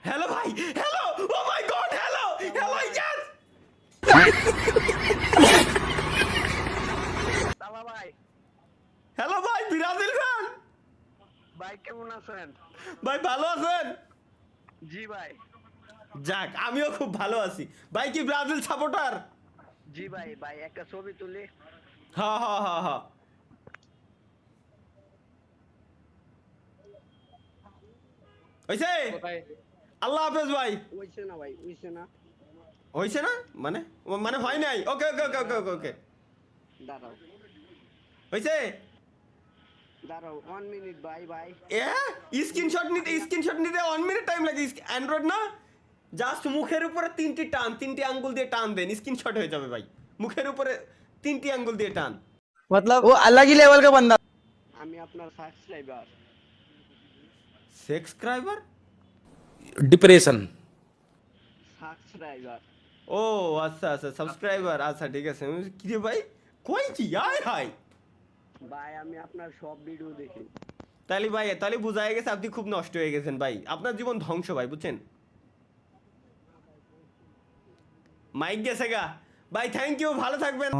Hello ভাই, hello, ও মাই god, hello, hello, yes. তালা ভাই, হ্যালো ভাই, ব্রাজিল ফ্যান। ভাই কেমন আছেন? ভাই ভালো আছেন? জি ভাই। যাক, আমিও খুব ভালো আছি। ভাই কি ব্রাজিল সাপোর্টার? জি ভাই, ভাই একটা ছবি তুলি। হ্যাঁ হ্যাঁ হ্যাঁ হ্যাঁ। হইছে? আল্লাহ হাফেজ ভাই। হইছে না ভাই, হইছে না। হইছে না? মানে মানে হয় নাই। ওকে ওকে ওকে ওকে ওকে ওকে। দাঁড়াও, হইছে? দাঁড়াও 1 মিনিট ভাই ভাই। স্ক্রিনশট নিতে 1 মিনিট টাইম লাগে। অ্যান্ড্রয়েড না, জাস্ট মুখের উপরে তিনটি আঙ্গুল দিয়ে টান দেন, স্ক্রিনশট হয়ে যাবে ভাই। মুখের উপরে 3টি আঙ্গুল দিয়ে টান। मतलब वो अलग ही लेवल का बंदा। আমি আপনার সাবস্ক্রাইবার। সাবস্ক্রাইবার? Depression subscriber. ও আচ্ছা আচ্ছা, সাবস্ক্রাইবার, আচ্ছা ঠিক আছে। আমি বলছি, কি রে ভাই, কই কি আয় হাই। ভাই আমি আপনার সব ভিডিও দেখি। তাহলে ভাই, তাহলে বোঝা গেছে আপনি খুব নষ্ট হয়ে গেছেন ভাই। আপনার জীবন ধ্বংস ভাই, বুঝছেন? মাইক গেছে গা। ভাই থ্যাংক ইউ, ভালো থাকবেন।